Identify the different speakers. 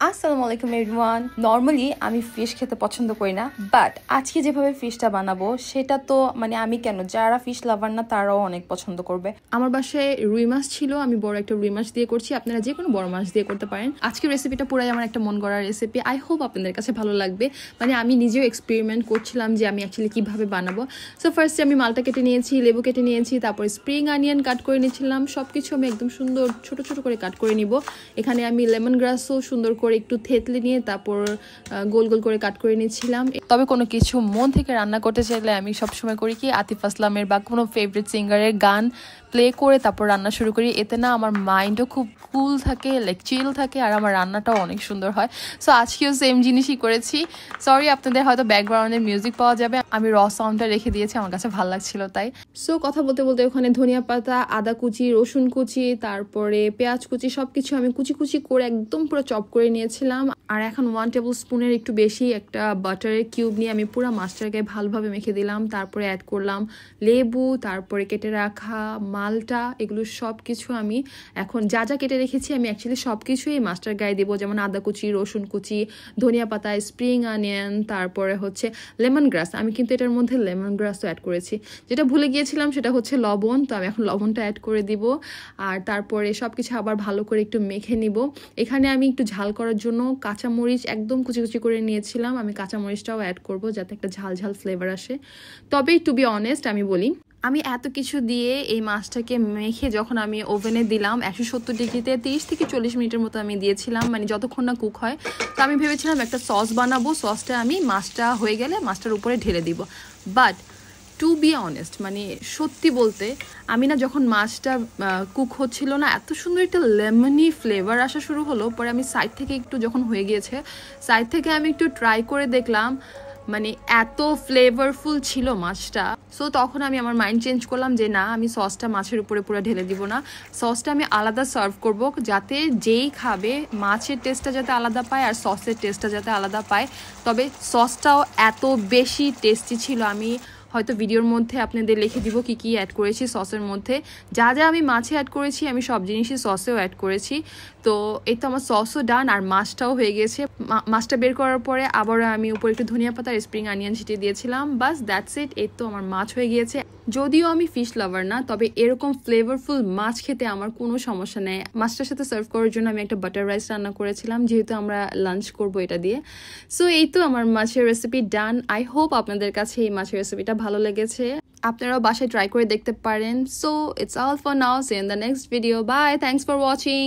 Speaker 1: আসসালামু আলাইকুম everyone. Normally আমি ফিশ খেতে পছন্দ করি না, বাট আজকে যেভাবে ফিশটা বানাবো সেটা তো আমি কেন, যারা ফিশ লাভার না তারাও অনেক পছন্দ করবে। আমার বাসায় রুই মাছ ছিল, আমি বড় একটা রুই মাছ দিয়ে করছি, আপনারা যে কোনো বড় মাছ দিয়ে করতে পারেন। আজকের রেসিপিটা পুরাই আমার একটা মন গড়া রেসিপি। আই হোপ আপনাদের কাছে ভালো লাগবে। আমি নিজেও এক্সপেরিমেন্ট করছিলাম যে আমি অ্যাকচুয়ালি কীভাবে বানাবো। সো ফার্স্টে আমি মালটা কেটে নিয়েছি, লেবু কেটে নিয়েছি, তারপরে স্প্রিং অনিয়ন কাট করে নিয়েছিলাম। সব কিছু আমি একদম সুন্দর ছোট ছোট করে কাট করে নিব। এখানে আমি লেমন গ্রাসও সুন্দর করে একটু থেতলে নিয়ে তারপর গোল গোল করে কাট করে নিয়েছিলাম। তবে কোনো কিছু মন থেকে রান্না করতে চাইলে আমি সবসময় করি কি, আতিফ আসলামের বা কোনো ফেভারিট সিঙ্গারের গান প্লে করে তারপর রান্না শুরু করি। এতে না আমার মাইন্ডও খুব কুল থাকে, লাইক চিল থাকে, আর আমার রান্নাটাও অনেক সুন্দর হয়। সো আজকেও সেম জিনিসই করেছি। সরি, আপনাদের হয়তো ব্যাকগ্রাউন্ডে মিউজিক পাওয়া যাবে, আমি র সাউন্ডটা রেখে দিয়েছি, আমার কাছে ভালো লাগছিল তাই। সো কথা বলতে বলতে ওখানে ধনিয়া পাতা, আদা কুচি, রসুন কুচি, তারপরে পেঁয়াজ কুচি সব কিছু আমি কুচি কুচি করে একদম পুরো চপ করে নিয়েছিলাম। আর এখন 1 টেবিল স্পুনের একটু বেশি একটা বাটারের কিউব নিয়ে আমি পুরো মাছটাকে ভালোভাবে মেখে দিলাম। তারপরে অ্যাড করলাম লেবু, তারপরে কেটে রাখা মালটা, এগুলো সব কিছু আমি এখন যা যা কেটে রেখেছি আমি অ্যাকচুয়ালি সব কিছুই মাছটার গায়ে দেবো। যেমন আদা কুচি, রসুন কুচি, ধনিয়া পাতা, স্প্রিং অনিয়ন, তারপরে হচ্ছে লেমন গ্রাস। আমি কিন্তু এটার মধ্যে লেমন গ্রাসও অ্যাড করেছি। যেটা ভুলে গিয়েছিলাম সেটা হচ্ছে লবণ, তো আমি এখন লবণটা অ্যাড করে দিব। আর তারপরে সব কিছু আবার ভালো করে একটু মেখে নিব। এখানে আমি একটু ঝাল করার জন্য কাঁচামরিচ একদম কুচি কুচি করে নিয়েছিলাম। আমি কাঁচামরিচটাও অ্যাড করব যাতে একটা ঝাল ঝাল ফ্লেভার আসে। তবে টু বি অনেস্ট আমি বলি, আমি এত কিছু দিয়ে এই মাছটাকে মেখে যখন আমি ওভেনে দিলাম 170 ডিগ্রিতে 30 থেকে 40 মিনিটের মতো আমি দিয়েছিলাম, যতক্ষণ না কুক হয়। তো আমি ভেবেছিলাম একটা সস বানাবো, সসটা আমি মাছটা হয়ে গেলে মাছটার উপরে ঢেলে দিব। বাট টু বি অনেস্ট সত্যি বলতে আমি না যখন মাছটা কুক হচ্ছিল না, এত সুন্দর একটা লেমনি ফ্লেভার আসা শুরু হলো। পরে আমি সাইড থেকে একটু যখন হয়ে গিয়েছে, সাইড থেকে আমি একটু ট্রাই করে দেখলাম, এত ফ্লেভারফুল ছিল মাছটা। সো তখন আমি আমার মাইন্ড চেঞ্জ করলাম যে না, আমি সসটা মাছের উপরে পুরো ঢেলে দিব না, সসটা আমি আলাদা সার্ভ করব, যাতে যেই খাবে মাছের টেস্টটা যাতে আলাদা পায় আর সসের টেস্টটা যাতে আলাদা পায়। তবে সসটাও এত বেশি টেস্টি ছিল, আমি হয়তো ভিডিওর মধ্যে আপনাদের লিখে দিব কি কি অ্যাড করেছি সসের মধ্যে। যা যা আমি মাছে অ্যাড করেছি আমি সব জিনিসই সসেও অ্যাড করেছি। তো এই তো আমার সসও ডান আর মাছটাও হয়ে গেছে। মাছটা বের করার পরে আবার আমি উপরে একটু ধনিয়া পাতা আর স্প্রিং অনিয়ন ছিটিয়ে দিয়েছিলাম। বাস দ্যাটস ইট। এই তো আমার মাছ হয়ে গিয়েছে। যদিও আমি ফিশ লাভার না, তবে এরকম ফ্লেভারফুল মাছ খেতে আমার কোনো সমস্যা নেই। মাছটার সাথে সার্ভ করার জন্য আমি একটা বাটার রাইস রান্না করেছিলাম, যেহেতু আমরা লাঞ্চ করবো এটা দিয়ে। সো এই তো আমার মাছের রেসিপি ডান। আই হোপ আপনাদের কাছে এই মাছের রেসিপিটা ভালো লেগেছে, আপনারাও বাসায় ট্রাই করে দেখতে পারেন। So it's all for now, see you in the next video. Bye, thanks for watching.